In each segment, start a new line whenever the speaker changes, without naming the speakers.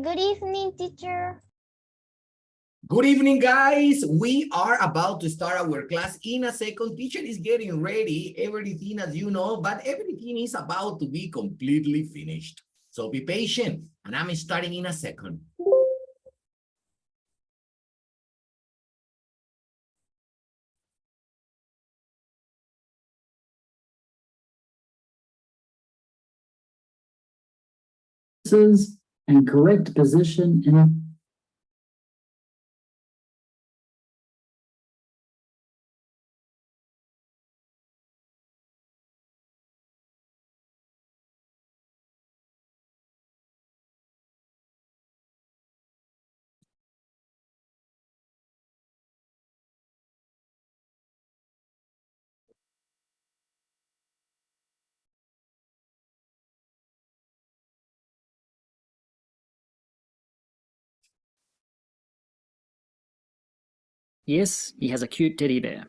Good evening, teacher.
Good evening, guys. We are about to start our class in a second. Teacher is getting ready, everything as you know, but everything is about to be completely finished. So be patient, and I'm starting in a second.
And correct position in
Yes, he has a cute teddy bear.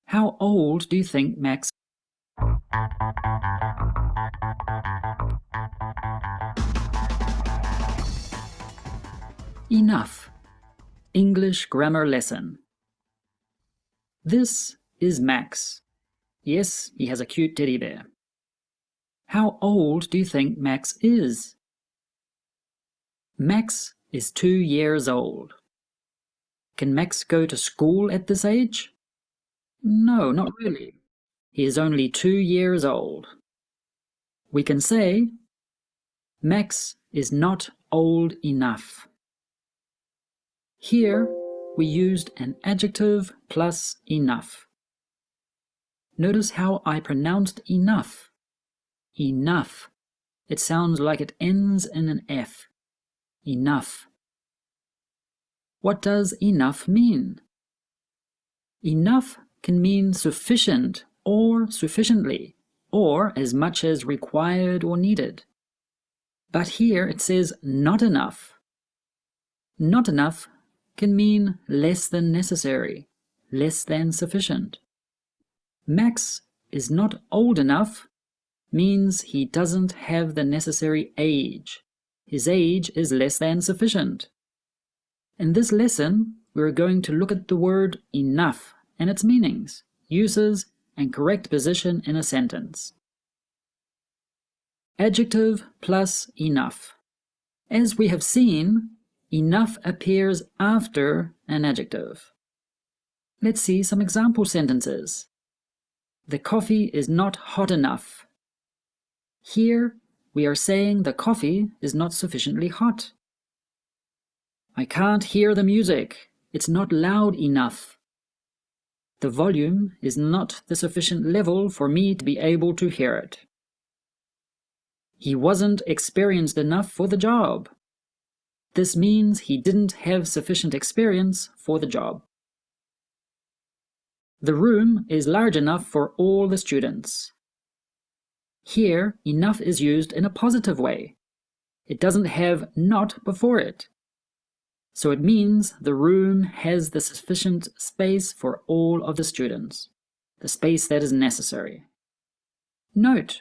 How old do you think Max? Enough. English grammar lesson. This is Max. Yes, he has a cute teddy bear. How old do you think Max is? Max is 2 years old. Can Max go to school at this age? No, not really. He is only 2 years old. We can say, Max is not old enough. Here, we used an adjective plus enough. Notice how I pronounced enough. Enough. It sounds like it ends in an F. Enough. What does enough mean? Enough can mean sufficient or sufficiently, or as much as required or needed. But here it says not enough. Not enough can mean less than necessary, less than sufficient. Max is not old enough means he doesn't have the necessary age. His age is less than sufficient. In this lesson, we're going to look at the word enough and its meanings, uses, and correct position in a sentence. Adjective plus enough. As we have seen, enough appears after an adjective. Let's see some example sentences. The coffee is not hot enough. Here, we are saying the coffee is not sufficiently hot. I can't hear the music. It's not loud enough. The volume is not the sufficient level for me to be able to hear it. He wasn't experienced enough for the job. This means he didn't have sufficient experience for the job. The room is large enough for all the students. Here, enough is used in a positive way. It doesn't have not before it. So it means the room has the sufficient space for all of the students, the space that is necessary. Note,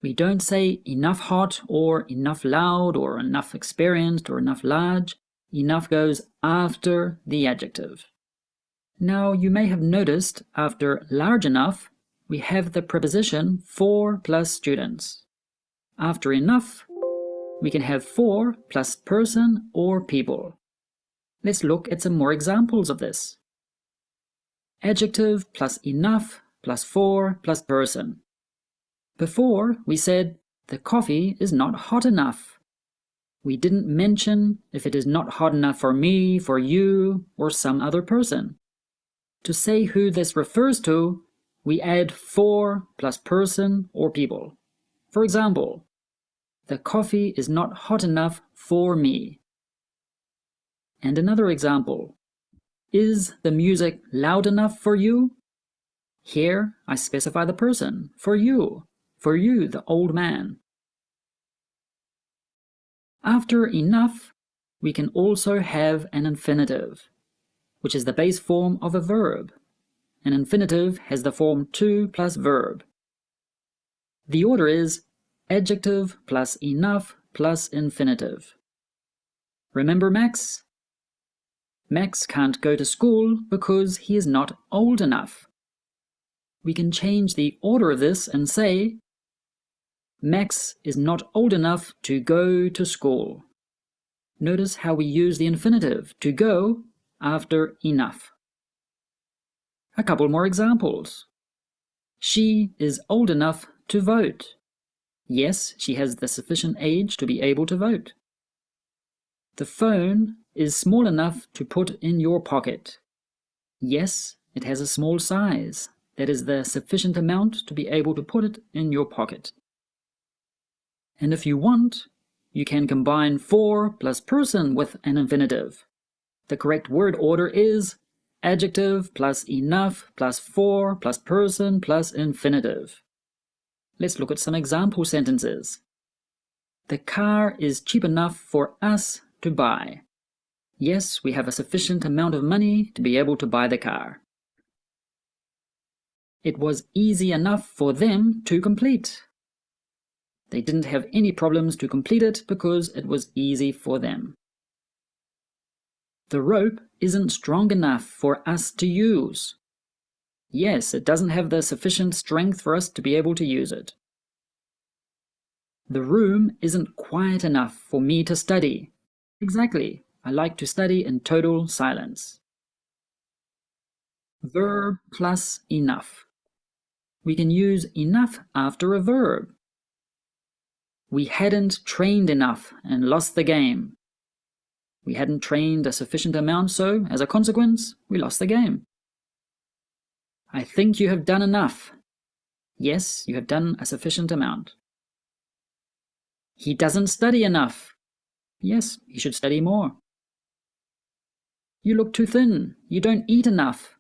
we don't say enough hot or enough loud or enough experienced or enough large. Enough goes after the adjective. Now you may have noticed after large enough, we have the preposition for plus students. After enough, we can have for plus person or people. Let's look at some more examples of this. Adjective plus enough plus for plus person. Before, we said the coffee is not hot enough. We didn't mention if it is not hot enough for me, for you, or some other person. To say who this refers to, we add for plus person or people. For example, the coffee is not hot enough for me. And another example, is the music loud enough for you? Here I specify the person, for you, the old man. After enough, we can also have an infinitive, which is the base form of a verb. An infinitive has the form to plus verb. The order is adjective plus enough plus infinitive. Remember Max? Max can't go to school because he is not old enough. We can change the order of this and say, Max is not old enough to go to school. Notice how we use the infinitive, to go, after enough. A couple more examples. She is old enough to vote. Yes, she has the sufficient age to be able to vote. The phone is small enough to put in your pocket. Yes, it has a small size. That is the sufficient amount to be able to put it in your pocket. And if you want, you can combine for plus person with an infinitive. The correct word order is adjective plus enough plus for plus person plus infinitive. Let's look at some example sentences. The car is cheap enough for us to buy. Yes, we have a sufficient amount of money to be able to buy the car. It was easy enough for them to complete. They didn't have any problems to complete it because it was easy for them. The rope isn't strong enough for us to use. Yes, it doesn't have the sufficient strength for us to be able to use it. The room isn't quiet enough for me to study. Exactly. I like to study in total silence. Verb plus enough. We can use enough after a verb. We hadn't trained enough and lost the game. We hadn't trained a sufficient amount, so, as a consequence, we lost the game. I think you have done enough. Yes, you have done a sufficient amount. He doesn't study enough. Yes, he should study more. You look too thin. You don't eat enough.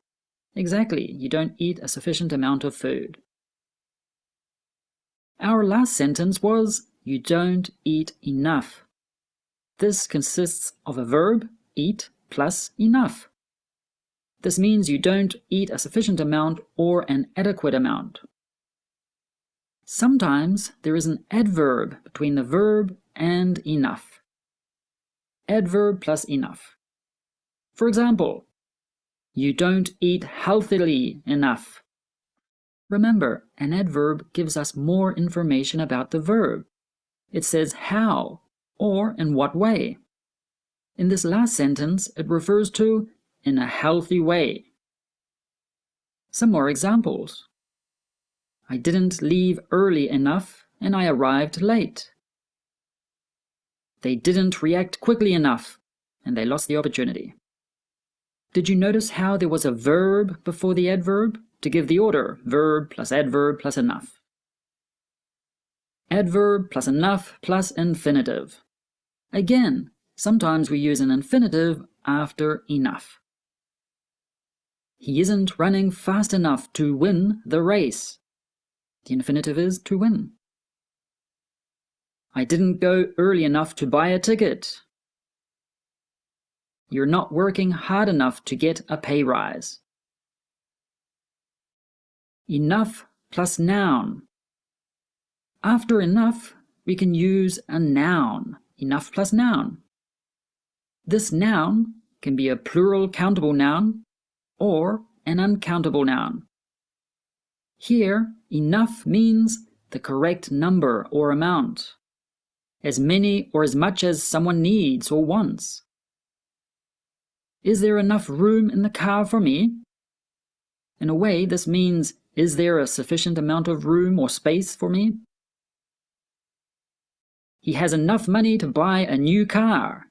Exactly, you don't eat a sufficient amount of food. Our last sentence was, you don't eat enough. This consists of a verb, eat, plus enough. This means you don't eat a sufficient amount or an adequate amount. Sometimes there is an adverb between the verb and enough. Adverb plus enough. For example, you don't eat healthily enough. Remember, an adverb gives us more information about the verb. It says how or in what way. In this last sentence, it refers to in a healthy way. Some more examples. I didn't leave early enough and I arrived late. They didn't react quickly enough and they lost the opportunity. Did you notice how there was a verb before the adverb to give the order verb plus adverb plus enough? Adverb plus enough plus infinitive. Again, sometimes we use an infinitive after enough. He isn't running fast enough to win the race. The infinitive is to win. I didn't go early enough to buy a ticket. You're not working hard enough to get a pay rise. Enough plus noun. After enough, we can use a noun, enough plus noun. This noun can be a plural countable noun or an uncountable noun. Here, enough means the correct number or amount, as many or as much as someone needs or wants. Is there enough room in the car for me? In a way, this means, is there a sufficient amount of room or space for me? He has enough money to buy a new car.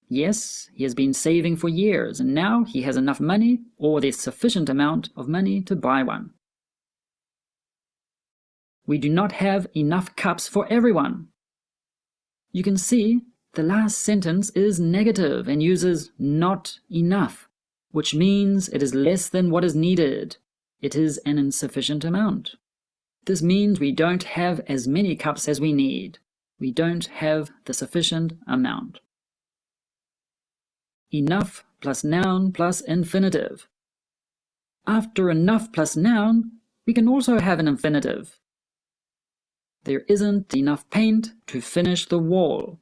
Yes, he has been saving for years, and now he has enough money or the sufficient amount of money to buy one. We do not have enough cups for everyone. You can see the last sentence is negative and uses not enough, which means it is less than what is needed. It is an insufficient amount. This means we don't have as many cups as we need. We don't have the sufficient amount. Enough plus noun plus infinitive. After enough plus noun, we can also have an infinitive. There isn't enough paint to finish the wall.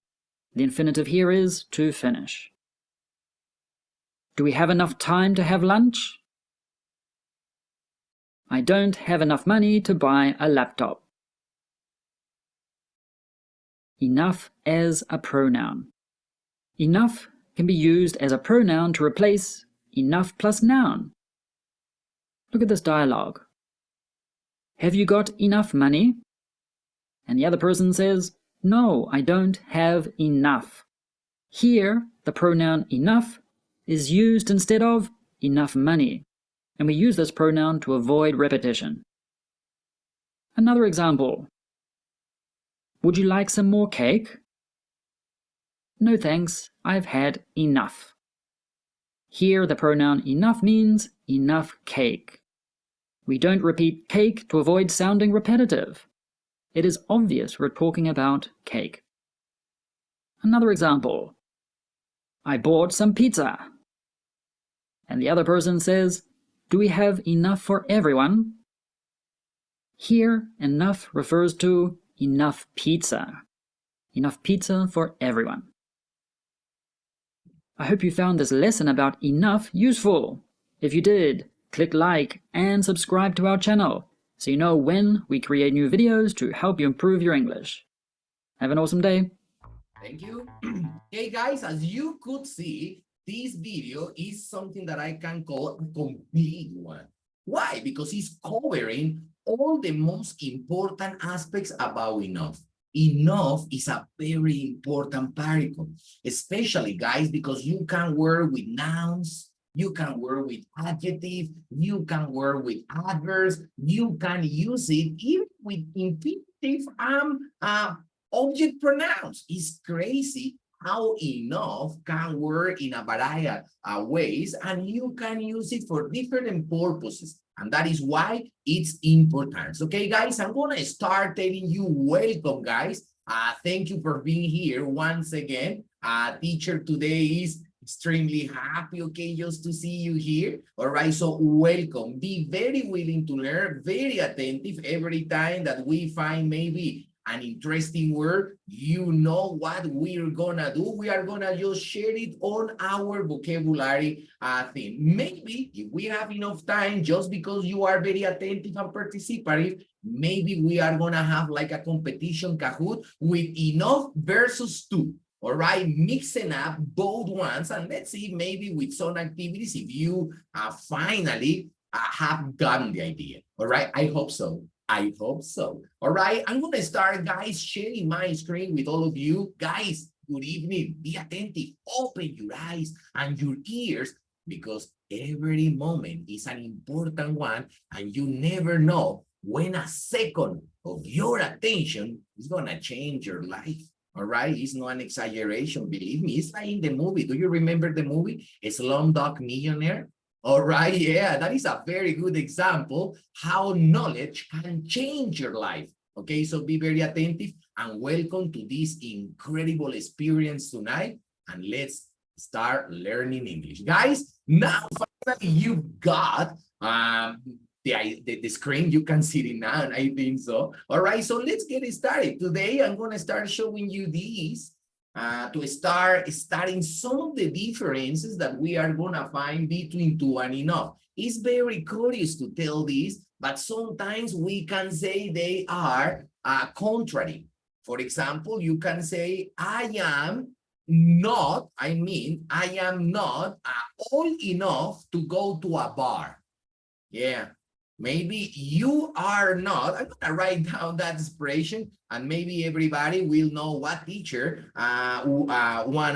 The infinitive here is to finish. Do we have enough time to have lunch? I don't have enough money to buy a laptop. Enough as a pronoun. Enough can be used as a pronoun to replace enough plus noun. Look at this dialogue. Have you got enough money? And the other person says, no, I don't have enough. Here, the pronoun enough is used instead of enough money, and we use this pronoun to avoid repetition. Another example. Would you like some more cake? No thanks, I've had enough. Here, the pronoun enough means enough cake. We don't repeat cake to avoid sounding repetitive. It is obvious we're talking about cake. Another example. I bought some pizza. And the other person says, do we have enough for everyone? Here, enough refers to enough pizza. Enough pizza for everyone. I hope you found this lesson about enough useful. If you did, click like and subscribe to our channel so you know when we create new videos to help you improve your English. Have an awesome day.
Thank you. Hey guys, as you could see, this video is something that I can call a complete one. Why? Because it's covering all the most important aspects about enough. Enough is a very important particle, especially guys, because you can work with nouns, you can work with adjective, you can work with adverbs, you can use it even with infinitive object pronouns. It's crazy how enough can work in a variety of ways, and you can use it for different purposes. And that is why it's important. Okay, guys, I'm going to start telling you welcome, guys. Thank you for being here once again. Teacher today is extremely happy, okay, just to see you here. All right, so welcome. Be very willing to learn, very attentive every time that we find maybe an interesting word. You know what we're gonna do. We are gonna just share it on our vocabulary theme. Maybe if we have enough time, just because you are very attentive and participative, maybe we are gonna have like a competition Kahoot with enough versus two. All right, mixing up both ones, and let's see maybe with some activities if you finally have gotten the idea. All right, I hope so. I hope so. All right, I'm going to start, guys, sharing my screen with all of you. Guys, good evening. Be attentive. Open your eyes and your ears, because every moment is an important one, and you never know when a second of your attention is going to change your life. All right, it's not an exaggeration. Believe me, it's like in the movie. Do you remember the movie Slumdog Millionaire? All right, yeah, that is a very good example how knowledge can change your life. Okay, so be very attentive and welcome to this incredible experience tonight. And let's start learning English. Guys, now finally you've got the screen. You can see it now, and I think so. All right, so let's get it started. Today, I'm going to start showing you these to start studying some of the differences that we are going to find between two and enough. It's very curious to tell this, but sometimes we can say they are contrary. For example, you can say, I am not old enough to go to a bar. Yeah. Maybe you are not. I'm gonna write down that expression, and maybe everybody will know what teacher wanna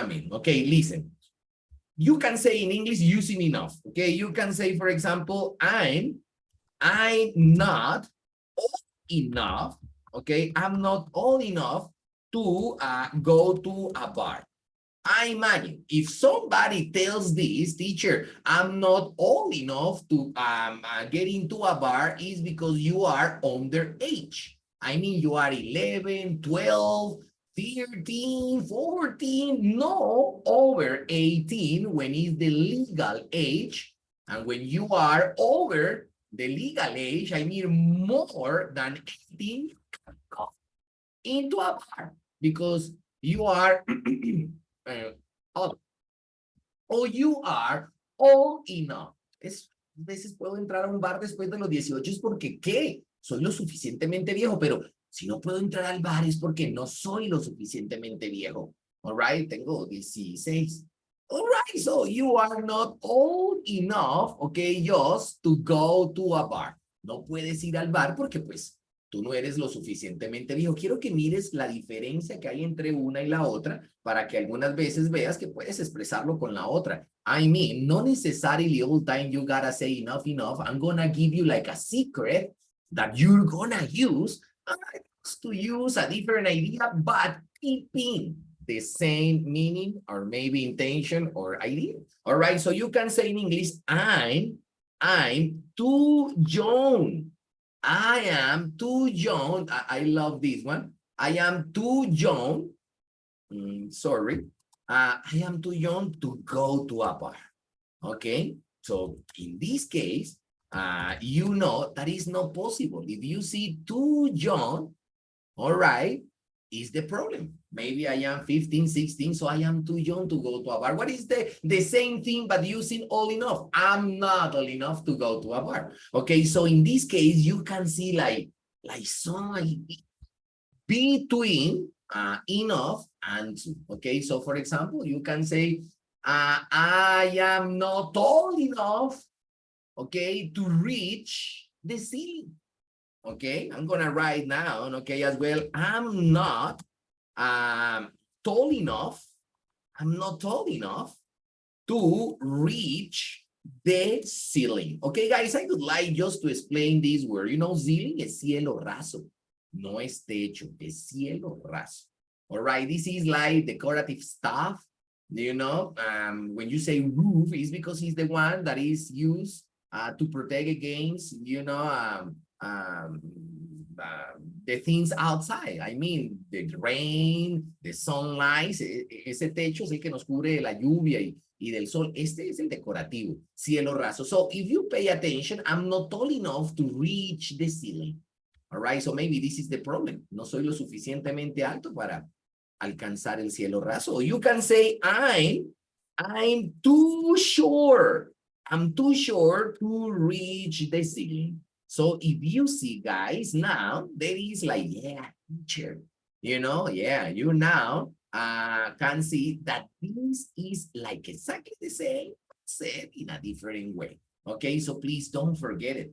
mean. Okay, listen. You can say in English using enough. Okay, you can say, for example, I'm not old enough. Okay, I'm not old enough to go to a bar. I imagine if somebody tells this, teacher, I'm not old enough to get into a bar, is because you are underage. I mean, you are 11, 12, 13, 14, no, over 18 when it's the legal age. And when you are over the legal age, I mean more than 18, you can go into a bar, because you are old. O you are old enough. A veces puedo entrar a un bar después de los 18 es porque, ¿qué? Soy lo suficientemente viejo, pero si no puedo entrar al bar es porque no soy lo suficientemente viejo. All right, tengo 16. All right, so you are not old enough, okay, just to go to a bar. No puedes ir al bar porque, pues, tú no eres lo suficientemente viejo. Quiero que mires la diferencia que hay entre una y la otra para que algunas veces veas que puedes expresarlo con la otra. I mean, not necessarily all time you gotta say enough, enough. I'm gonna give you like a secret that you're gonna use to use a different idea, but keeping the same meaning or maybe intention or idea. All right, so you can say in English, I'm too young. I am too young. I love this one. I am too young. Sorry. I am too young to go to a bar. Okay. So in this case, you know that is not possible. If you see too young, all right, is the problem. Maybe I am 15, 16, so I am too young to go to a bar. What is the same thing but using old enough? I'm not old enough to go to a bar. Okay, so in this case, you can see like some between enough and to. Okay, so for example, you can say, I am not old enough, okay, to reach the ceiling. Okay, I'm gonna write down, okay, as well. I'm not tall enough. I'm not tall enough to reach the ceiling. Okay, guys, I would like just to explain this word. You know, ceiling es cielo raso. No es techo, es cielo raso. All right, this is like decorative stuff. You know, when you say roof, it's because it's the one that is used to protect against, you know, the things outside. I mean, the rain, the sunlight, ese techo es el que nos cubre de la lluvia y del sol. Este es el decorativo, cielo raso. So if you pay attention, I'm not tall enough to reach the ceiling. All right, so maybe this is the problem. No soy lo suficientemente alto para alcanzar el cielo raso. You can say, I'm too short. I'm too short to reach the ceiling. So if you see, guys, now there is like, yeah, teacher, you know, yeah, you now can see that this is like exactly the same, said in a different way. Okay, so please don't forget it.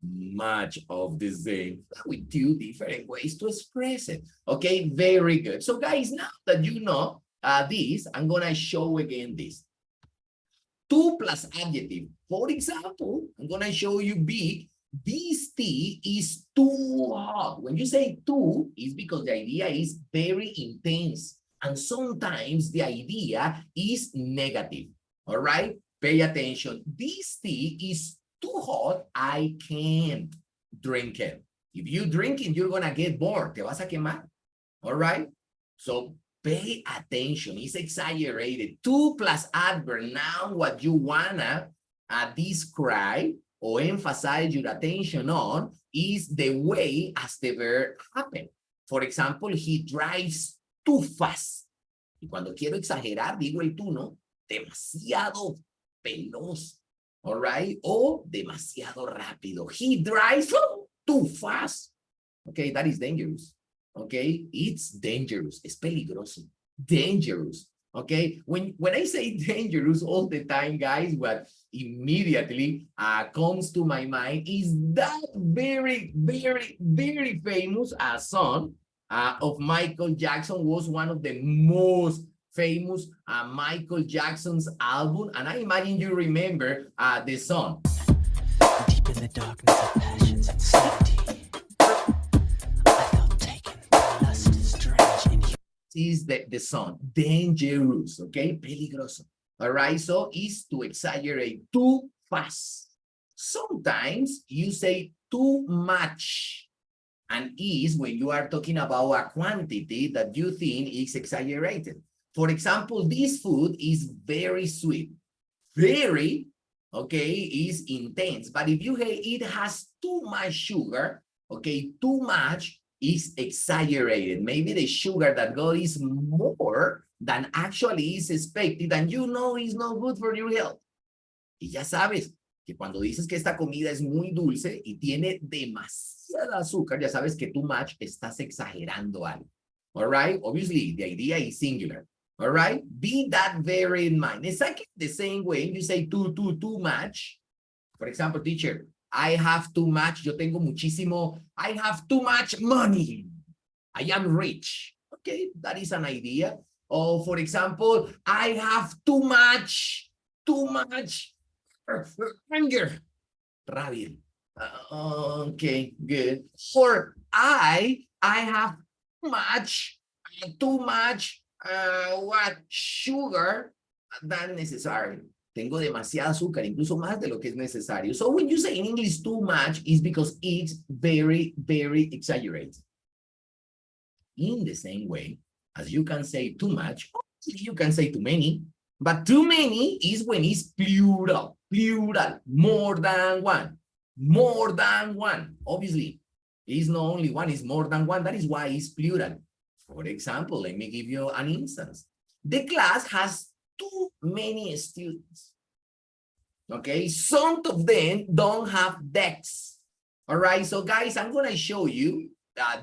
Much of the same with two different ways to express it. Okay, very good. So guys, now that you know this, I'm gonna show again this. To plus adjective. For example, I'm gonna show you big. This tea is too hot. When you say too, it's because the idea is very intense. And sometimes the idea is negative. All right? Pay attention. This tea is too hot. I can't drink it. If you drink it, you're going to get bored. Te vas a quemar. All right? So pay attention. It's exaggerated. To plus adverb. Now what you want to describe or emphasize your attention on is the way as the verb happened. For example, he drives too fast. Y cuando quiero exagerar, digo el tú, ¿no? Demasiado veloz. All right? O demasiado rápido. He drives too fast. Okay, that is dangerous. Okay, it's dangerous. Es peligroso. Dangerous. Okay, when I say dangerous all the time, guys, what immediately comes to my mind is that very, very, very famous song of Michael Jackson. Was one of the most famous Michael Jackson's album, and I imagine you remember the song.
Deep in the darkness of passion's insanity, I felt taken by lust strange in
is the song, dangerous, okay, peligroso. All right, so is to exaggerate, too fast. Sometimes you say too much, and is when you are talking about a quantity that you think is exaggerated. For example, this food is very sweet. Very, okay, is intense. But if you say it has too much sugar, okay, too much, is exaggerated. Maybe the sugar that got is more than actually is expected, and you know it's not good for your health. Y ya sabes que cuando dices que esta comida es muy dulce y tiene demasiada azúcar, ya sabes que too much estás exagerando algo. All right? Obviously, the idea is singular. All right? Be that very in mind. Exactly the same way you say too much. For example, teacher, I have too much. Yo tengo muchísimo. I have too much money. I am rich. Okay, that is an idea. Or for example, I have too much anger. Rabia. Okay, good. Or I have too much sugar than necessary. Tengo demasiada azúcar, incluso más de lo que es necesario. So when you say in English too much, is because it's very, very exaggerated. In the same way, as you can say too much, you can say too many, but too many is when it's plural, more than one, obviously. It's not only one, it's more than one, that is why it's plural. For example, let me give you an instance. The class has too many students. Okay, some of them don't have desks. All right, so guys, I'm gonna show you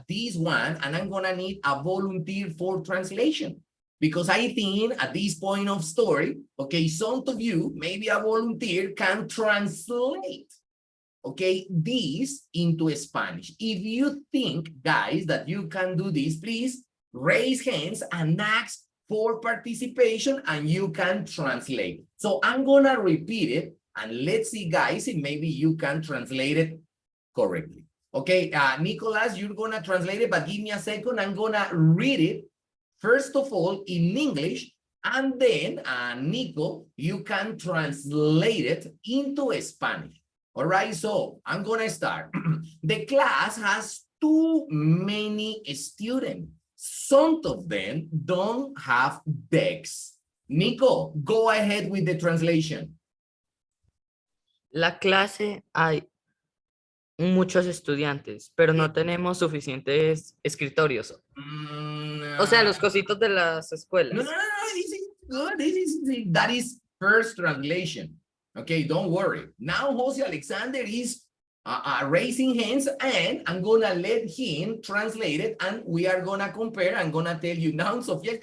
this one, and I'm gonna need a volunteer for translation, because I think at this point of story, okay, some of you, maybe a volunteer can translate, okay, this into Spanish. If you think, guys, that you can do this, please raise hands and ask for participation, and you can translate. So I'm gonna repeat it, and let's see, guys, if maybe you can translate it correctly. Okay, Nicolas, you're gonna translate it, but give me a second. I'm gonna read it, first of all, in English, and then, Nico, you can translate it into Spanish. All right, so I'm gonna start. The class has too many students. Some of them don't have desks. Nico, go ahead with the translation.
La clase hay muchos estudiantes, pero no tenemos suficientes escritorios. O sea, los cositos de las escuelas.
No, this is good. That is first translation. Okay, don't worry. Now Jose Alexander is raising hands, and I'm gonna let him translate it, and we are gonna compare. I'm gonna tell you now, Sophia.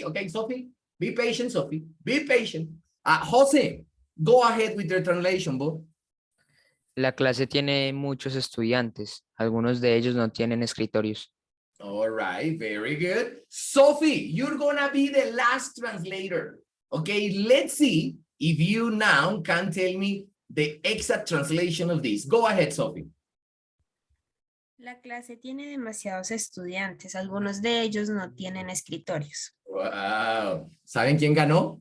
Okay, Sophie, be patient, Sophie. Be patient. Jose, go ahead with the translation, boy.
La clase tiene muchos estudiantes. Algunos de ellos no tienen escritorios.
All right, very good. Sophie, you're gonna be the last translator. Okay, let's see if you now can tell me the exact translation of this. Go ahead, Sophie.
La clase tiene demasiados estudiantes, algunos de ellos no tienen escritorios.
Wow. ¿Saben quién ganó?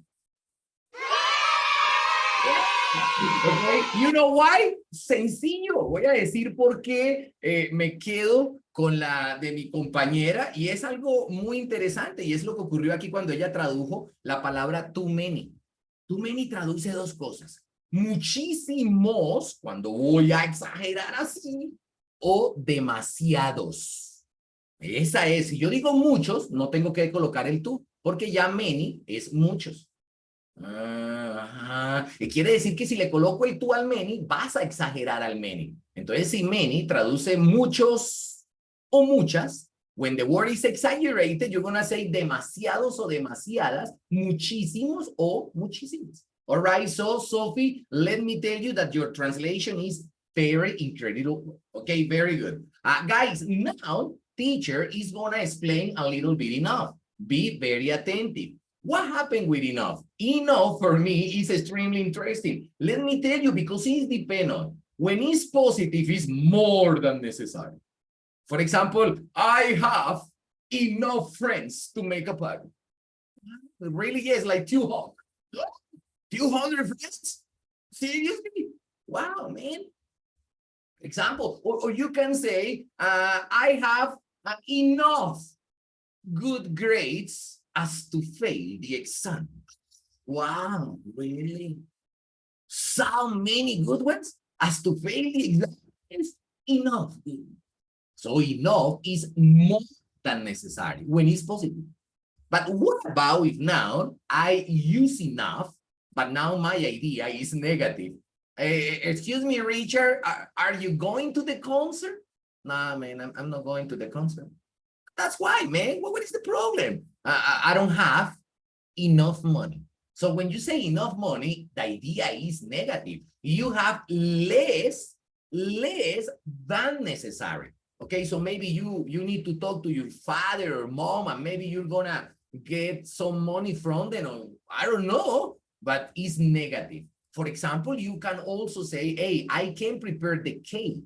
Okay. You know why? Sencillo. Voy a decir por qué me quedo con la de mi compañera, y es algo muy interesante, y es lo que ocurrió aquí cuando ella tradujo la palabra too many. Too many traduce dos cosas. Muchísimos, cuando voy a exagerar así, o demasiados. Esa es. Si yo digo muchos, no tengo que colocar el tú, porque ya many es muchos. Y quiere decir que si le coloco el tú al many, vas a exagerar al many. Entonces, si many traduce muchos o muchas, when the word is exaggerated, you're gonna say demasiados o demasiadas, muchísimos o muchísimas. All right, so Sophie, let me tell you that your translation is very incredible. Okay, very good. Guys, now teacher is gonna explain a little bit enough. Be very attentive. What happened with enough? Enough for me is extremely interesting. Let me tell you, because it's dependent. When it's positive, it's more than necessary. For example, I have enough friends to make a party. Really, yes, like 200. 200 friends? Seriously? Wow, man. Example, or you can say, I have enough good grades as to fail the exam. Wow, really? So many good ones as to fail the exam? Enough. So enough is more than necessary when it's possible. But what about if now I use enough, but now my idea is negative? Excuse me, Richard, are you going to the concert? Nah, man, I'm not going to the concert. That's why, man. What is the problem? I don't have enough money. So when you say enough money, the idea is negative. You have less than necessary. Okay, so maybe you need to talk to your father or mom, and maybe you're gonna get some money from them, or I don't know, but it's negative. For example, you can also say, hey, I can prepare the cake.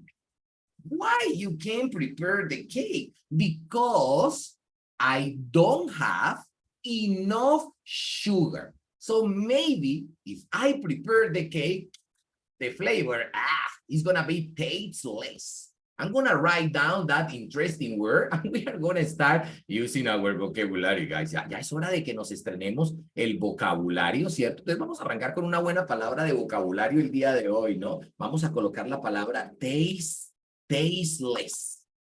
Why you can prepare the cake? Because I don't have enough sugar. So maybe if I prepare the cake, the flavor, is gonna be tasteless. I'm gonna write down that interesting word and we are gonna start using our vocabulary, guys. Ya es hora de que nos estrenemos el vocabulario, ¿cierto? Entonces vamos a arrancar con una buena palabra de vocabulario el día de hoy, ¿no? Vamos a colocar la palabra tasteless.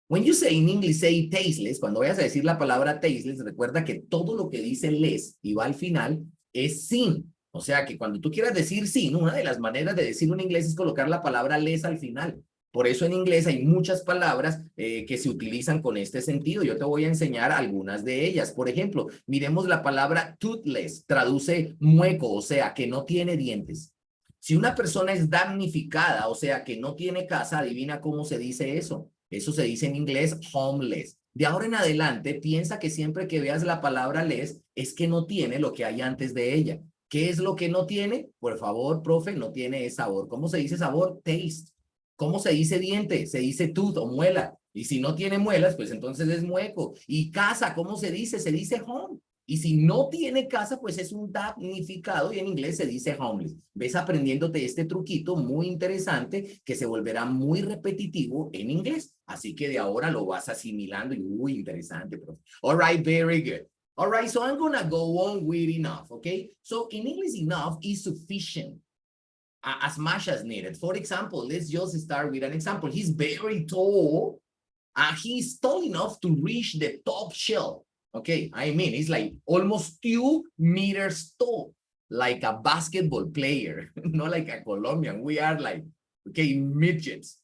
When you say in English, say tasteless, cuando vayas a decir la palabra tasteless, recuerda que todo lo que dice less y va al final es sin. O sea que cuando tú quieras decir sin, una de las maneras de decirlo en inglés es colocar la palabra less al final. Por eso en inglés hay muchas palabras que se utilizan con este sentido. Yo te voy a enseñar algunas de ellas. Por ejemplo, miremos la palabra toothless, traduce mueco, o sea, que no tiene dientes. Si una persona es damnificada, o sea, que no tiene casa, adivina cómo se dice eso. Eso se dice en inglés homeless. De ahora en adelante, piensa que siempre que veas la palabra less, es que no tiene lo que hay antes de ella. ¿Qué es lo que no tiene? Por favor, profe, no tiene sabor. ¿Cómo se dice sabor? Taste. ¿Cómo se dice diente? Se dice tooth o muela. Y si no tiene muelas, pues entonces es mueco. Y casa, ¿cómo se dice? Se dice home. Y si no tiene casa, pues es un damnificado y en inglés se dice homeless. Ves aprendiéndote este truquito muy interesante que se volverá muy repetitivo en inglés. Así que de ahora lo vas asimilando y muy interesante, profe. All right, very good. All right, so I'm going to go on with enough, okay? So in English, enough is sufficient. As much as needed. For example, let's just start with an example. He's very tall. He's tall enough to reach the top shelf. Okay, I mean, it's like almost 2 meters tall, like a basketball player, not like a Colombian. We are like, okay, midgets.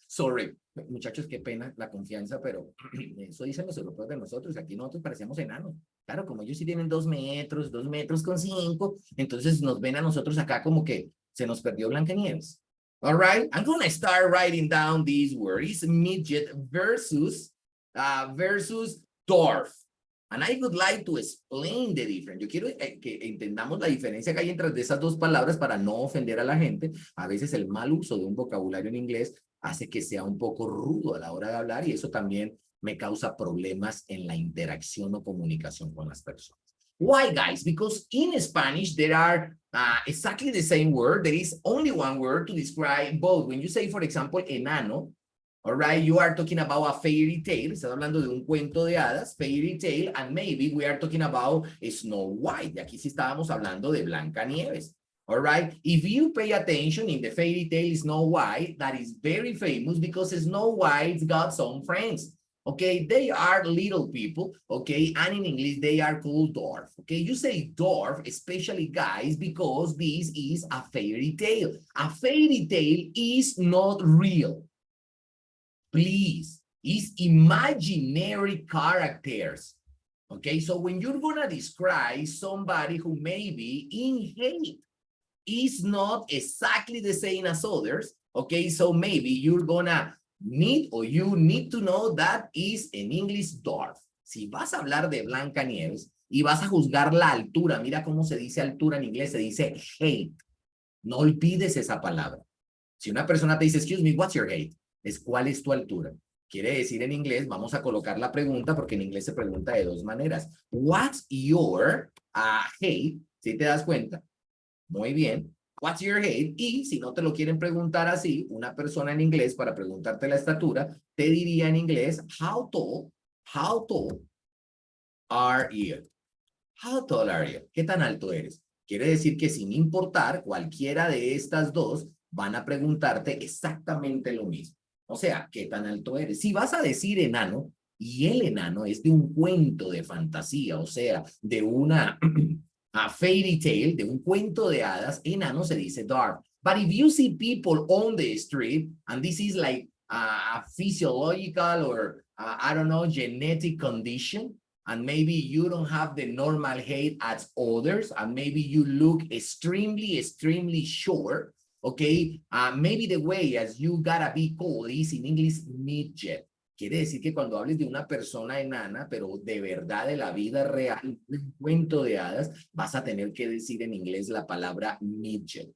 Sorry. Muchachos, qué pena la confianza, pero eso dicen los europeos de nosotros. Aquí nosotros parecemos enanos. Claro, como ellos sí tienen 2 metros, 2 metros con 5, entonces nos ven a nosotros acá como que se nos perdió Blancanieves. All right, I'm going to start writing down these words. Midget versus dwarf. And I would like to explain the difference. Yo quiero que entendamos la diferencia que hay entre esas dos palabras para no ofender a la gente. A veces el mal uso de un vocabulario en inglés hace que sea un poco rudo a la hora de hablar y eso también me causa problemas en la interacción o comunicación con las personas. Why, guys? Because in Spanish, there are exactly the same word. There is only one word to describe both. When you say, for example, enano, all right, you are talking about a fairy tale. Estás hablando de un cuento de hadas, fairy tale, and maybe we are talking about Snow White. Y aquí sí estábamos hablando de Blancanieves. All right, if you pay attention in the fairy tale Snow White, that is very famous because Snow White's got some friends. Okay, they are little people, okay, and in English they are called dwarf. Okay, you say dwarf, especially guys, because this is a fairy tale. A fairy tale is not real. Please, it's imaginary characters. Okay, so when you're gonna describe somebody who may be in hate, is not exactly the same as others, okay, so maybe you're gonna need or you need to know that is in English dwarf. Si vas a hablar de Blancanieves y vas a juzgar la altura, mira cómo se dice altura en inglés, se dice hate. No olvides esa palabra. Si una persona te dice, excuse me, what's your height? Es ¿cuál es tu altura? Quiere decir en inglés, vamos a colocar la pregunta porque en inglés se pregunta de dos maneras. What's your height? ¿Sí te das cuenta? Muy bien. What's your height? Y si no te lo quieren preguntar así, una persona en inglés para preguntarte la estatura, te diría en inglés, how tall are you? How tall are you? ¿Qué tan alto eres? Quiere decir que sin importar cualquiera de estas dos, van a preguntarte exactamente lo mismo. O sea, ¿qué tan alto eres? Si vas a decir enano, y el enano es de un cuento de fantasía, o sea, de una a fairy tale, de un cuento de hadas, enano se dice dwarf. But if you see people on the street, and this is like a physiological or I don't know, genetic condition, and maybe you don't have the normal height as others, and maybe you look extremely short, okay? Maybe the way as you gotta be called is in English midget. Quiere decir que cuando hables de una persona enana, pero de verdad de la vida real, un cuento de hadas, vas a tener que decir en inglés la palabra midget.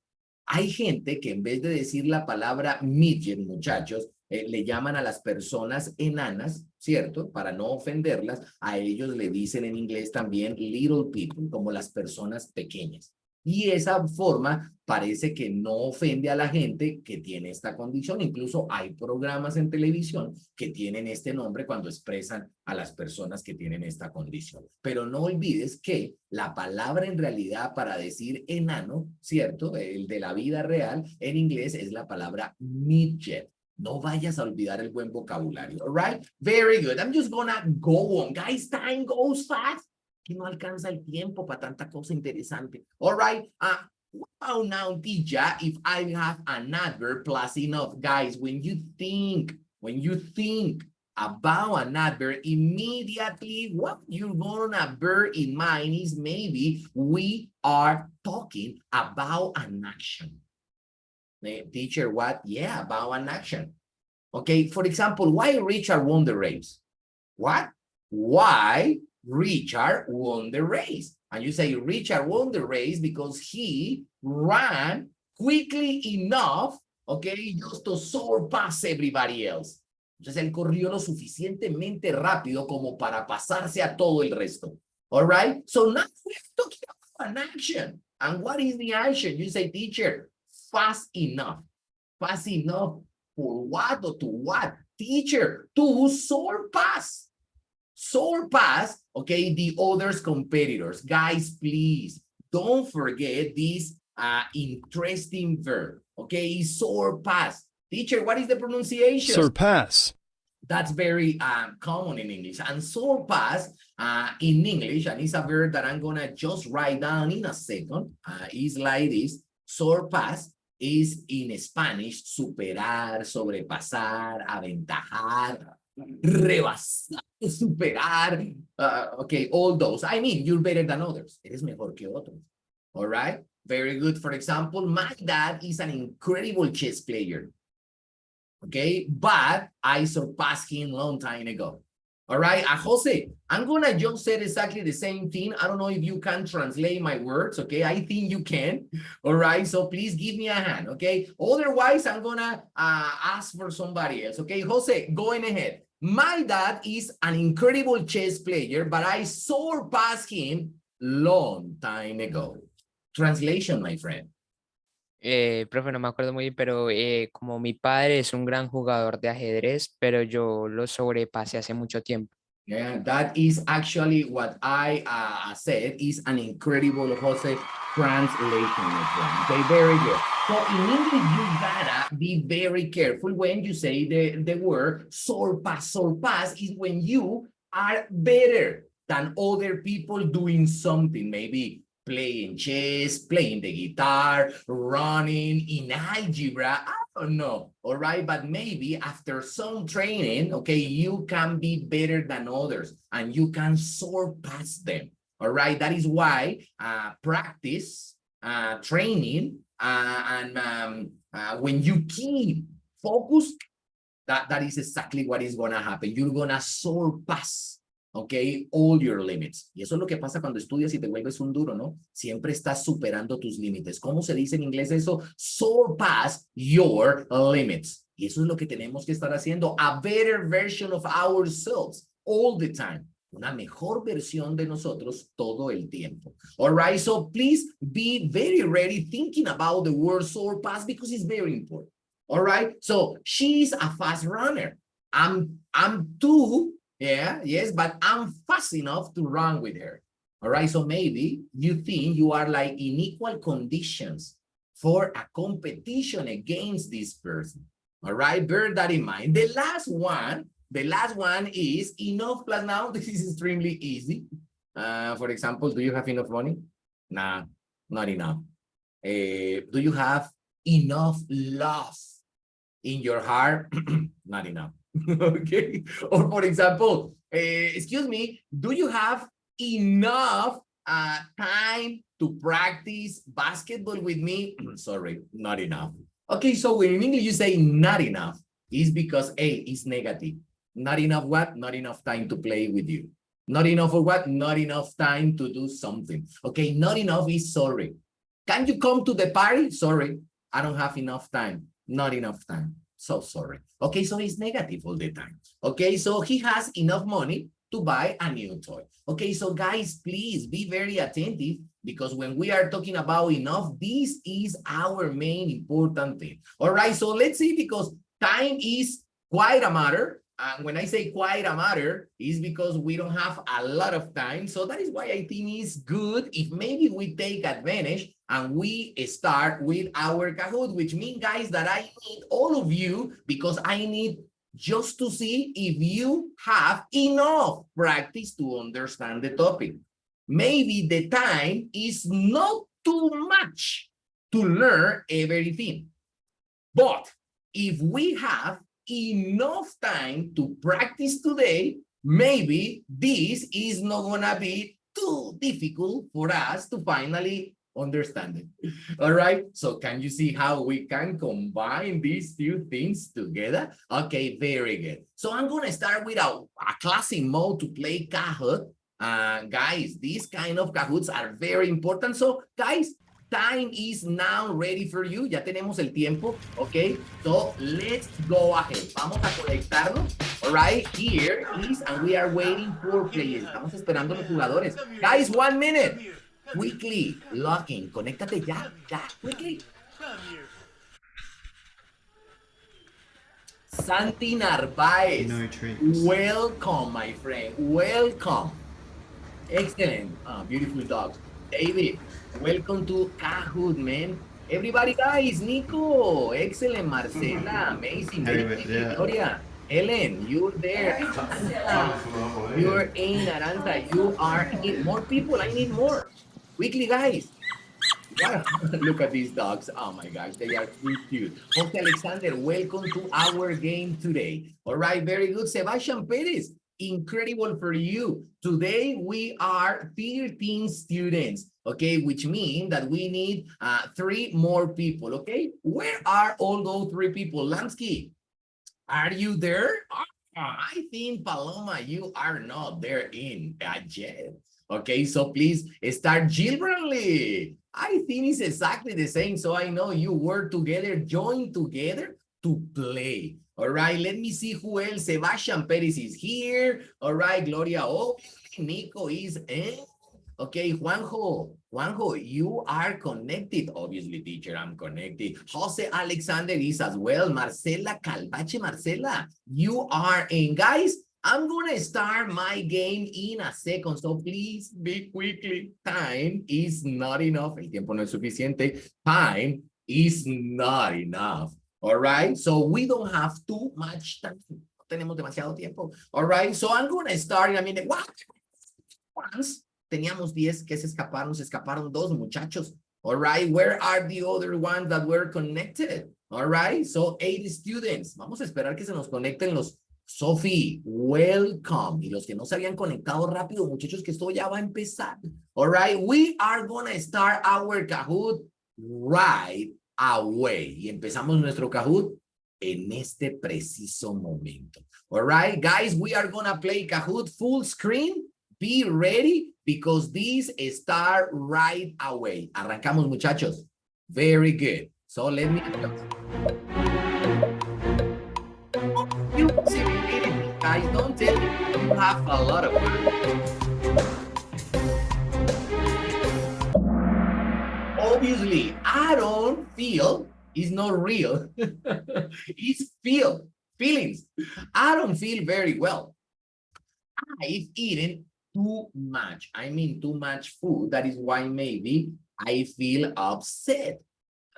Hay gente que en vez de decir la palabra midget, muchachos, le llaman a las personas enanas, ¿cierto? Para no ofenderlas, a ellos le dicen en inglés también little people, como las personas pequeñas. Y esa forma parece que no ofende a la gente que tiene esta condición. Incluso hay programas en televisión que tienen este nombre cuando expresan a las personas que tienen esta condición. Pero no olvides que la palabra en realidad para decir enano, ¿cierto? El de la vida real en inglés es la palabra midget. No vayas a olvidar el buen vocabulario. All right? Very good. I'm just gonna go on. Guys, time goes fast. Que no alcanza el tiempo para tanta cosa interesante. All right. What about now, teacher, if I have an adverb plus enough? Guys, when you think about an adverb, immediately what you're gonna bear in mind is maybe we are talking about an action. Teacher, what? Yeah, about an action. Okay, for example, why Richard won the race? What? Why Richard won the race? And you say Richard won the race because he ran quickly enough, okay, just to surpass everybody else. Entonces él corrió lo suficientemente rápido como para pasarse a todo el resto. All right? So now we're talking about an action. And what is the action? You say, teacher, fast enough. Fast enough for what or to what? Teacher, to surpass. Surpass, okay, the others competitors. Guys, please don't forget this interesting verb, okay? Surpass. Teacher, what is the pronunciation?
Surpass.
That's very common in English. And surpass in English, and it's a verb that I'm gonna just write down in a second, is like this. Surpass is in Spanish, superar, sobrepasar, aventajar, rebasar, superar, okay, all those. I mean, you're better than others. Eres mejor que otros. All right? Very good. For example, my dad is an incredible chess player. Okay? But I surpassed him a long time ago. All right? Jose, I'm going to just say exactly the same thing. I don't know if you can translate my words, okay? I think you can. All right? So please give me a hand, okay? Otherwise, I'm going to ask for somebody else, okay? Jose, going ahead. My dad is an incredible chess player, but I surpassed him long time ago. Translation, my friend.
Profe, no me acuerdo muy bien, pero como mi padre es un gran jugador de ajedrez, pero yo lo sobrepasé hace mucho tiempo.
Yeah, that is actually what I said is an incredible Jose translation, my friend. Okay, very good. So in English, you gotta be very careful when you say the word surpass. Surpass is when you are better than other people doing something, maybe playing chess, playing the guitar, running, in algebra, I don't know, all right? But maybe after some training, okay, you can be better than others and you can surpass them, all right? That is why practice, training, and when you keep focused, that is exactly what is gonna happen. You're gonna surpass, okay, all your limits. Y eso es lo que pasa cuando estudias y te vuelves un duro, ¿no? Siempre estás superando tus límites. ¿Cómo se dice en inglés eso? Surpass your limits. Y eso es lo que tenemos que estar haciendo. A better version of ourselves all the time. Una mejor versión de nosotros todo el tiempo. All right, so please be very ready thinking about the word surpass because it's very important. All right, so she's a fast runner. I'm too. Yeah, yes, but I'm fast enough to run with her. All right, so maybe you think you are like in equal conditions for a competition against this person. All right, bear that in mind. The last one is enough plus noun. This is extremely easy. For example, do you have enough money? Nah, not enough. Do you have enough love in your heart? Not enough. Okay. Or for example, excuse me, do you have enough time to practice basketball with me? Sorry, not enough. Okay, so when in English you say not enough, is because A is negative. Not enough what? Not enough time to play with you. Not enough for what? Not enough time to do something. Okay, not enough is sorry. Can you come to the party? Sorry, I don't have enough time. Not enough time. So sorry. Okay, so he's negative all the time. Okay, so he has enough money to buy a new toy. Okay, so guys, please be very attentive because when we are talking about enough, this is our main important thing. All right, so let's see, because time is quite a matter. And when I say quite a matter, is because we don't have a lot of time. So that is why I think it's good if maybe we take advantage and we start with our Kahoot, which means, guys, that I need all of you because I need just to see if you have enough practice to understand the topic. Maybe the time is not too much to learn everything. But if we have enough time to practice today, maybe this is not gonna be too difficult for us to finally understand it. All right, so can you see how we can combine these two things together? Okay, very good. So I'm gonna start with a classic mode to play Kahoot. Guys, these kind of Kahoots are very important. So guys, time is now ready for you. Ya tenemos el tiempo, okay? So let's go ahead. Vamos a conectarnos. All right, here is, and we are waiting for players. Estamos esperando los jugadores. Guys, 1 minute. Quickly, log in. Conéctate ya, quickly. Santi Narvaez.
No tricks.
Welcome, my friend. Welcome. Excellent. Beautiful dogs. David, welcome to Kahoot, man. Everybody, guys. Nico. Excellent. Marcela. Amazing. Victoria. Ellen, you're there. You're in Aranza. You are in. More people. I need more. Quickly, guys. Yeah. Look at these dogs. Oh my gosh, they are too cute. Jose Alexander, welcome to our game today. All right, very good. Sebastian Perez, incredible for you. Today we are 13 students, okay, which means that we need 3 more people, okay? Where are all those 3 people? Lansky, are you there? I think, Paloma, you are not there in yet. Okay, so please start. Jill Bradley. I think it's exactly the same. So I know you work together, join together to play. All right, let me see who else. Sebastian Perez is here. All right, Gloria, obviously. Nico is in. Okay, Juanjo, you are connected. Obviously, teacher, I'm connected. Jose Alexander is as well. Marcela Calvache, Marcela, you are in. Guys, I'm going to start my game in a second, so please be quickly. Time is not enough. El tiempo no es suficiente. Time is not enough. All right, so we don't have too much time. No tenemos demasiado tiempo. All right, so I'm going to start in a minute. What? Once teníamos 10 que se escaparon 2 muchachos. All right, where are the other ones that were connected? All right, so 8 students. Vamos a esperar que se nos conecten los. Sophie, welcome. Y los que no se habían conectado rápido, muchachos, que esto ya va a empezar. All right, we are gonna start our Kahoot right away. Y empezamos nuestro Kahoot en este preciso momento. All right, guys, we are gonna play Kahoot full screen. Be ready because this start right away. Arrancamos, muchachos. Very good. So let me... You guys, don't tell me you have a lot of work. Obviously, I don't feel is not real. It's feelings. I don't feel very well. I've eaten too much. I mean, too much food. That is why maybe I feel upset.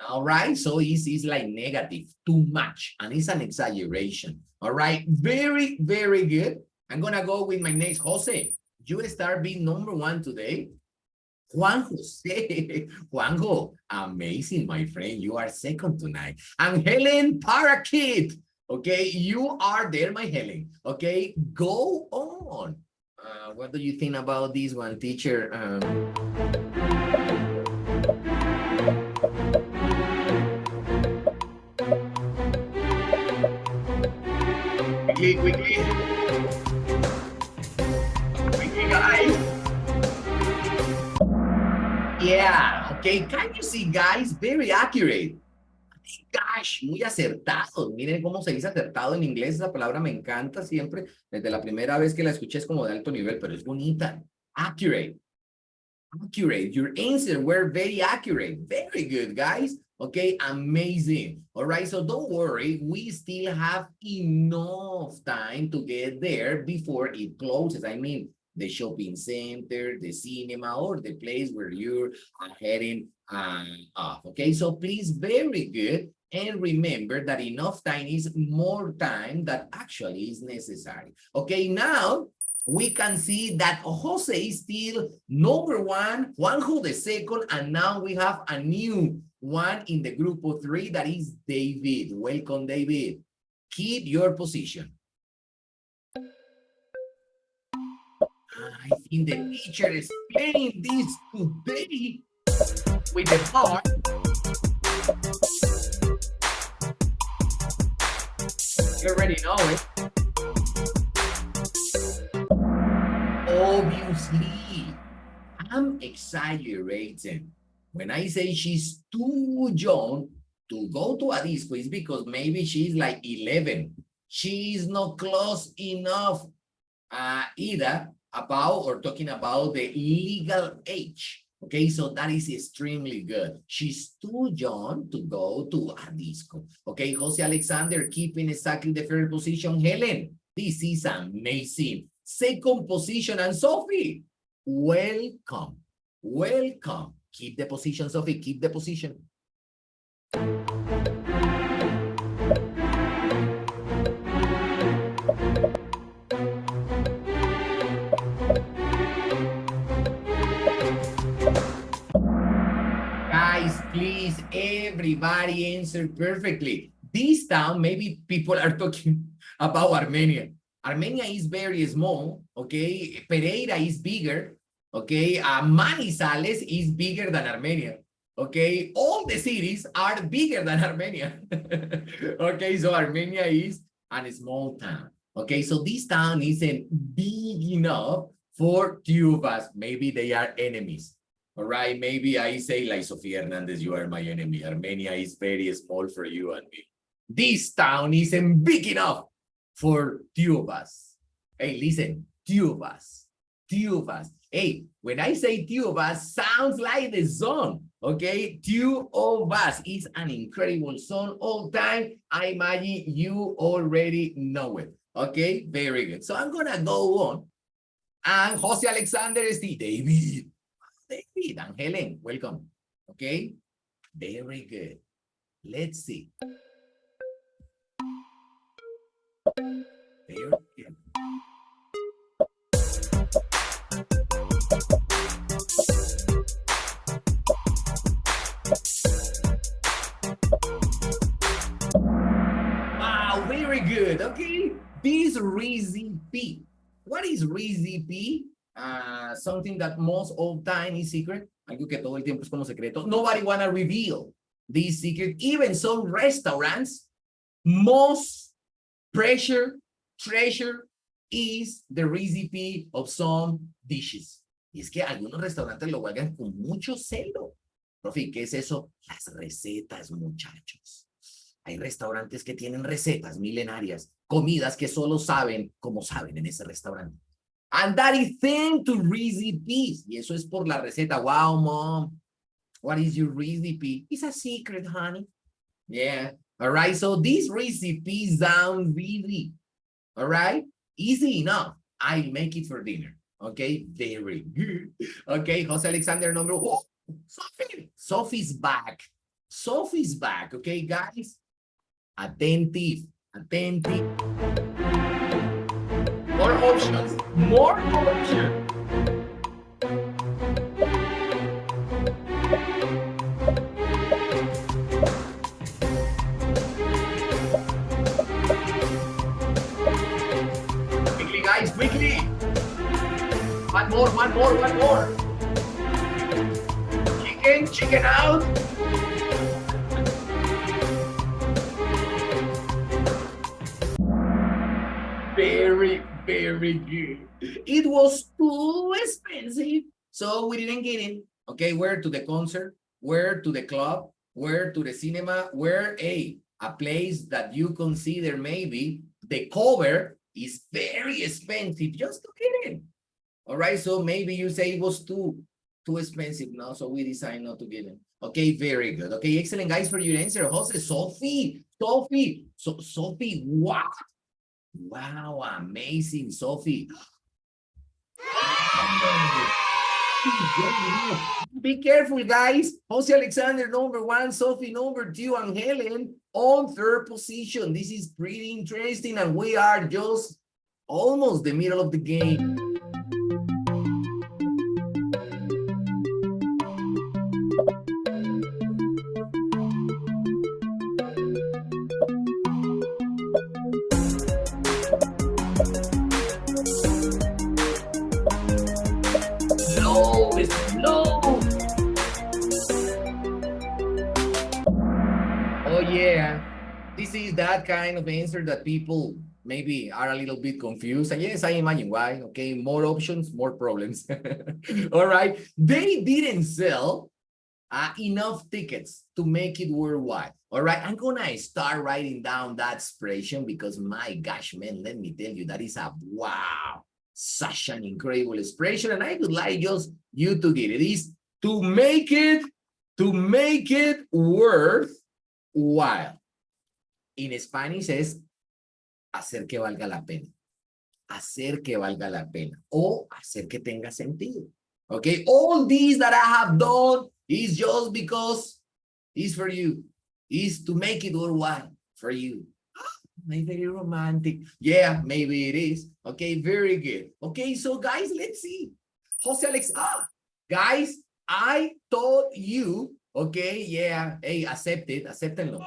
All right, so it's like negative, too much, and it's an exaggeration. All right, very, very good. I'm gonna go with my next Jose. You start being number one today. Juan Jose, Juanjo, amazing, my friend. You are second tonight. And Helen Parakeet, okay, you are there, my Helen. Okay, go on. What do you think about this one, teacher? Quickly, guys. Yeah, okay, can you see, guys? Very accurate. Gosh, muy acertado. Miren cómo se dice acertado en inglés. Esa palabra me encanta siempre. Desde la primera vez que la escuché es como de alto nivel, pero es bonita. Accurate. Accurate. Your answers were very accurate. Very good, guys. Okay, amazing. All right, so don't worry. We still have enough time to get there before it closes. I mean, the shopping center, the cinema, or the place where you're heading off. Okay, so please, very good. And remember that enough time is more time that actually is necessary. Okay, now we can see that Jose is still number one, Juanjo the second, and now we have a new one in the group of three, that is David. Welcome, David. Keep your position. I think the teacher is playing this today with the heart. You already know it. Obviously, I'm exaggerating. When I say she's too young to go to a disco, it's because maybe she's like 11. She's not close enough either about or talking about the legal age. Okay, so that is extremely good. She's too young to go to a disco. Okay, Jose Alexander keeping exactly the third position. Helen, this is amazing. Second position, and Sophie, welcome. Welcome. Keep the position, Sophie, keep the position. Guys, please, everybody answer perfectly. This time, maybe people are talking about Armenia. Armenia is very small, okay? Pereira is bigger, okay? Manizales is bigger than Armenia, okay? All the cities are bigger than Armenia, okay? So Armenia is a small town, okay? So this town isn't big enough for two of us. Maybe they are enemies, all right? Maybe I say like, Sofia Hernandez, you are my enemy. Armenia is very small for you and me. This town isn't big enough for two of us. Hey, listen, two of us. Hey, when I say two of us, sounds like the song, okay? Two of us is an incredible song all time. I imagine you already know it, okay? Very good. So I'm gonna go on. And Jose Alexander is the David, and Helen, welcome, okay? Very good. Let's see. Very good. Wow, very good. Okay, this recipe. What is recipe? Something that most of time is secret. Algo que todo el tiempo es como secreto. Nobody wanna reveal this secret. Even some restaurants, most treasure is the recipe of some dishes. Y es que algunos restaurantes lo guardan con mucho celo. Profe, ¿qué es eso? Las recetas, muchachos. Hay restaurantes que tienen recetas milenarias, comidas que solo saben cómo saben en ese restaurante. And that is thanks to recipes. Y eso es por la receta. Wow, mom. What is your recipe? It's a secret, honey. Yeah. All right. So these recipes sound really, all right, easy enough. I'll make it for dinner. Okay. Very good. Okay. Jose Alexander number one. Sophie. Sophie's back. Sophie's back, okay, guys? Attentive, attentive. More options, more options. Quickly, guys, quickly. One more, one more, one more. Chicken, chicken out. Very, very good. It was too expensive, so we didn't get it. Okay, where to the concert, where to the club, where to the cinema, where a place that you consider maybe the cover is very expensive just to get in. All right, so maybe you say it was too expensive now, so we decided not to get it. Okay, very good. Okay, excellent, guys, for your answer. Jose, Sophie, Sophie, what? Wow, amazing, Sophie. Be careful, guys. Jose Alexander, number 1, Sophie, number 2, and Helen on 3rd position. This is pretty interesting, and we are just almost the middle of the game. This is that kind of answer that people maybe are a little bit confused. And yes, I imagine why. Okay, more options, more problems. All right. They didn't sell enough tickets to make it worldwide. All right. I'm going to start writing down that expression because my gosh, man, let me tell you, that is a wow, such an incredible expression. And I would like just you to get it. It is to make it worthwhile. In Spanish es hacer que valga la pena. Hacer que valga la pena. O hacer que tenga sentido. Okay? All these that I have done is just because it's for you. It's to make it worthwhile for you. Maybe very romantic. Yeah, maybe it is. Okay, very good. Okay, so guys, let's see. Jose Alex, guys, I told you. Okay, yeah. Hey, acéptenlo.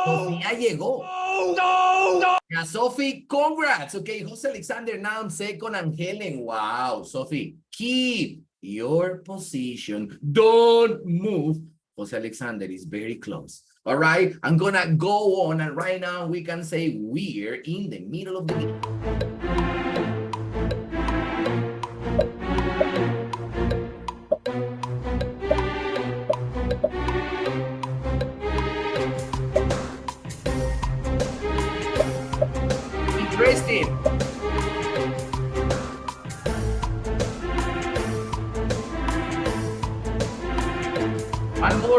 Sofía llegó. Yeah, Sophie, congrats. Okay, Jose Alexander now in 2nd and Helen. Wow, Sophie, keep your position. Don't move. Jose Alexander is very close. All right, I'm gonna go on, and right now we can say we're in the middle of the game. Interesting.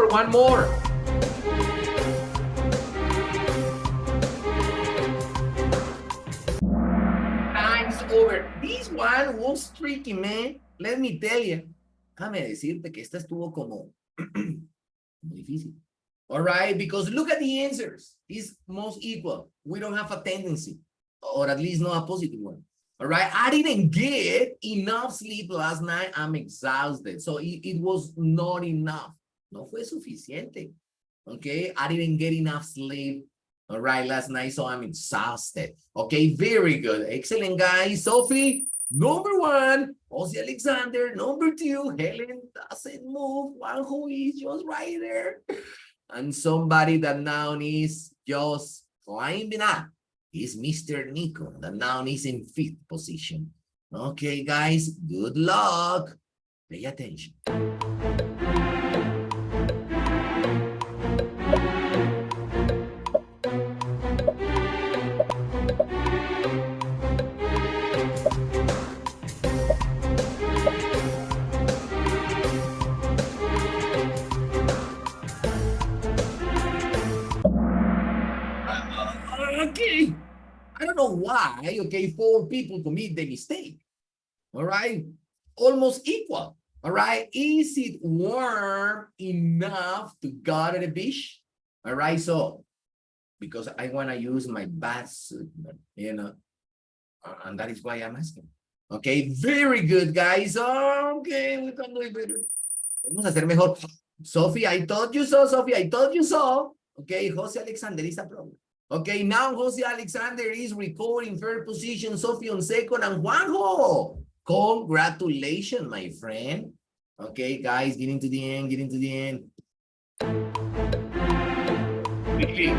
One more. Time's over. This one was tricky, man. Let me tell you. Déjame decirte que esta estuvo como muy difícil. All right, because look at the answers. It's most equal. We don't have a tendency, or at least not a positive one. All right, I didn't get enough sleep last night. I'm exhausted. So it was not enough. No fue suficiente. Okay, I didn't get enough sleep. All right, last night, so I'm exhausted. Okay, very good. Excellent, guys. Sophie, number 1. Jose Alexander, number 2. Helen doesn't move. One who is just right there. And somebody that now is just climbing up is Mr. Nico, that now is in 5th position. Okay, guys, good luck. Pay attention. Okay, I don't know why, okay, 4 people commit the mistake. All right, almost equal. All right, is it warm enough to go to the beach? All right, so because I want to use my bath suit, you know, and that is why I'm asking. Okay, very good, guys. Okay, we can do it better. Vamos a hacer mejor. Sophie, I told you so, Sophie, I told you so. Okay, Jose Alexander is a problem. Okay, now Jose Alexander is recording third position, Sophie on second, and Juanjo. Congratulations, my friend. Okay, guys, getting to the end, getting to the end. Quickly.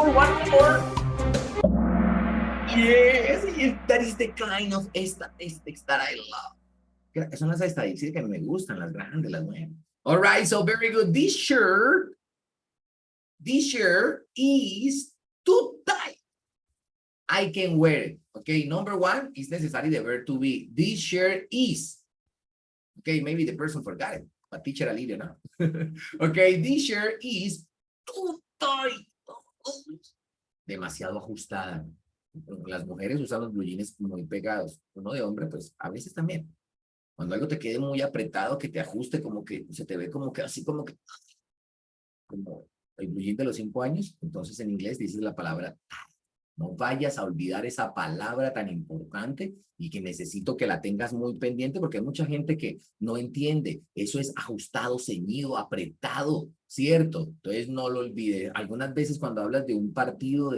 One more. Yes, that is the kind of statistics that I love. Son las estadísticas que me gustan, las grandes, las buenas. All right, so very good. This shirt is too tight. I can wear it. Okay, number one, it's necessary the verb to be. This shirt is. Okay, maybe the person forgot it, but teacher Alirio, no? Okay, this shirt is too tight. Demasiado ajustada. Las mujeres usan los blue jeans muy pegados. Uno de hombre, pues, a veces también. Cuando algo te quede muy apretado, que te ajuste, como que se te ve como que así, como el blue jean de los 5 años, entonces en inglés dices la palabra tight. No vayas a olvidar esa palabra tan importante y que necesito que la tengas muy pendiente porque hay mucha gente que no entiende. Eso es ajustado, ceñido, apretado, ¿cierto? Entonces no lo olvides. Algunas veces cuando hablas de un partido,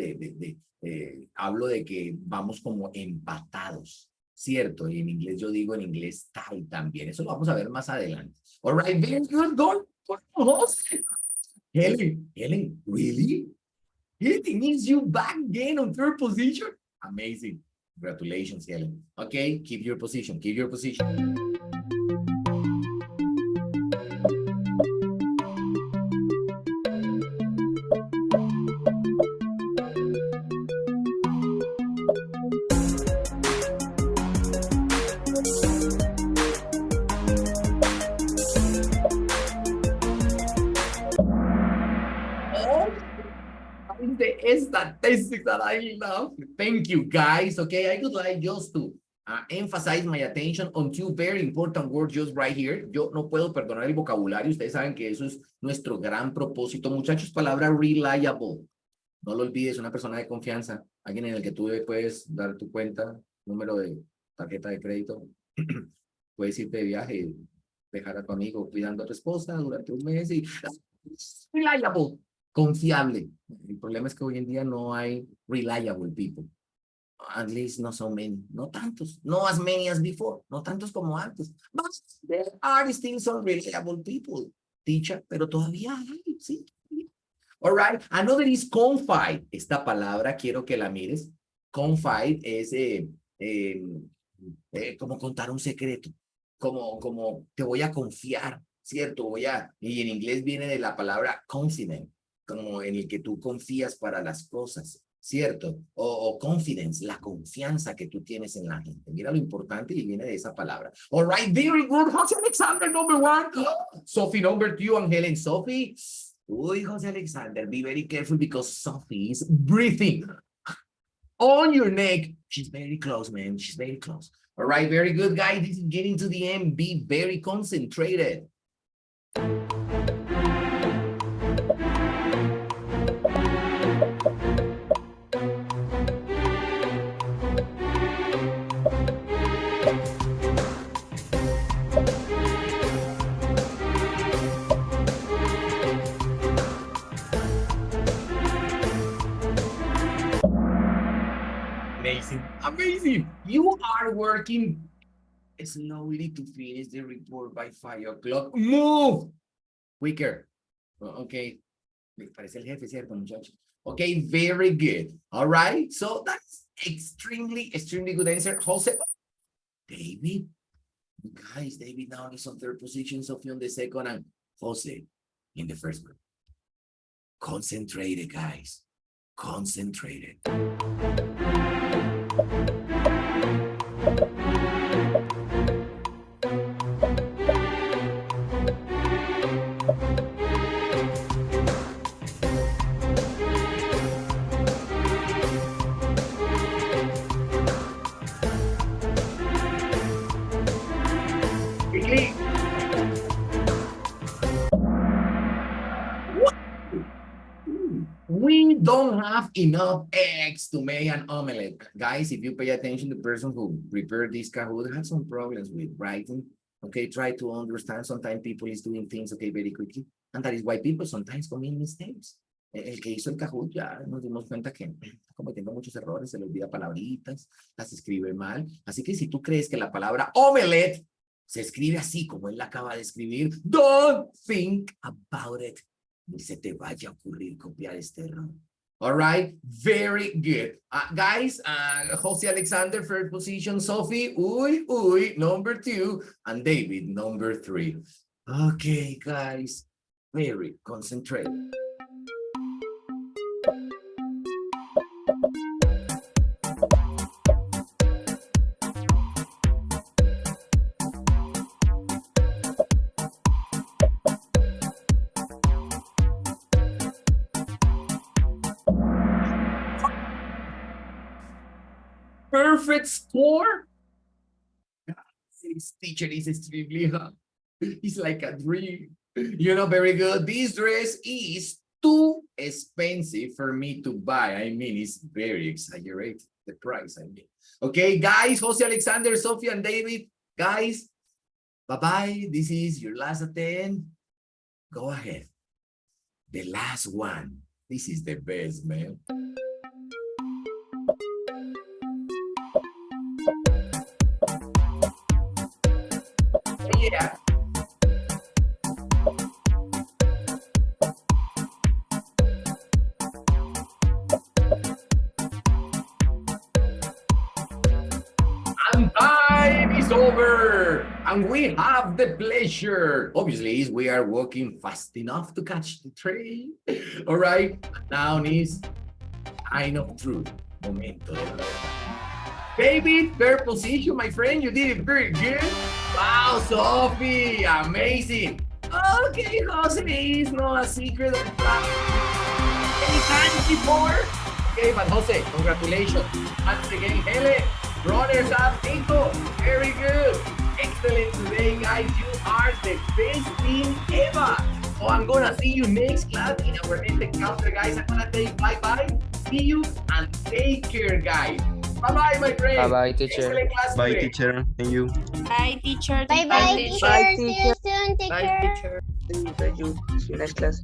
hablo de que vamos como empatados, ¿cierto? Y en inglés yo digo en inglés tie también. Eso lo vamos a ver más adelante. All right, very good, go. Helen, really? It means you back again on third position. Amazing. Congratulations, Helen. Okay, keep your position. Keep your position. The statistics that I love. Thank you, guys. Okay, I would like just to emphasize my attention on two very important words just right here. Yo no puedo perdonar el vocabulario. Ustedes saben que eso es nuestro gran propósito. Muchachos, palabra reliable. No lo olvides, una persona de confianza. Alguien en el que tú puedes dar tu cuenta, número de tarjeta de crédito. Puedes irte de viaje, dejar a tu amigo cuidando a tu esposa durante un mes y... Reliable. Confiable. El problema es que hoy en día no hay reliable people. At least not so many. No tantos. No as many as before. No tantos como antes. But there are still some reliable people. Teacher, pero todavía hay, sí. All right. Another is confide. Esta palabra quiero que la mires. Confide es como contar un secreto. Como te voy a confiar, ¿cierto? Y en inglés viene de la palabra confident, como en el que tú confías para las cosas, ¿cierto? O confidence, la confianza que tú tienes en la gente. Mira lo importante y viene de esa palabra. All right, very good. Jose Alexander, number one. Sophie, number two, and Helen. Sophie. Uy, Jose Alexander, be very careful because Sophie is breathing on your neck. She's very close, man. She's very close. All right, very good, guys. This is getting to the end. Be very concentrated. Amazing, amazing. You are working slowly to finish the report by 5 o'clock. Move quicker. Okay. Me parece el jefe, ¿cierto, muchachos? Okay, very good. All right. So that's extremely good answer. Jose, David, guys, David now is on third position, Sophie on the second, and Jose in the first group. Concentrated, guys. concentrated. Quickly. We don't have enough eggs to make an omelette. Guys, if you pay attention, the person who prepared this Kahoot had some problems with writing. Okay, try to understand. Sometimes people is doing things, okay, very quickly. And that is why people sometimes commit mistakes. El que hizo el Kahoot ya nos dimos cuenta que está cometiendo muchos errores, se le olvida palabritas, las escribe mal. Así que si tú crees que la palabra omelette se escribe así como él la acaba de escribir, don't think about it. Ni se te vaya a ocurrir copiar este error. All right, very good. Guys, Jose Alexander, first position. Sophie, number 2. And David, number 3. Okay, guys, very concentrated. Perfect score. This teacher is extremely hot. It's like a dream. You know, very good. This dress is too expensive for me to buy. I mean, it's very exaggerated, the price, I mean. Okay, guys, Jose Alexander, Sophia, and David, guys, bye-bye. This is your last attempt. Go ahead. The last one. This is the best, man. Yeah. And time is over. And we have the pleasure. Obviously, we are walking fast enough to catch the train. All right. Now is kind of truth. Momento de la verdad. David, third position, my friend. You did it very good. Wow, Sophie, amazing. Okay, Jose, it's not a secret. Any times before? Okay, but Jose, congratulations. Once again, Hele, runners up, Nico, very good. Excellent today, guys. You are the best team ever. So I'm gonna see you next class in our next encounter, guys. I'm gonna say bye-bye, see you, and take care, guys. Bye-bye, my friend.
Bye-bye, teacher.
Excellent class
Bye,
today.
teacher. Thank you.
Bye, teacher.
Bye bye,
teacher.
teacher. See you soon. Take
Bye,
care.
teacher.
See you next class.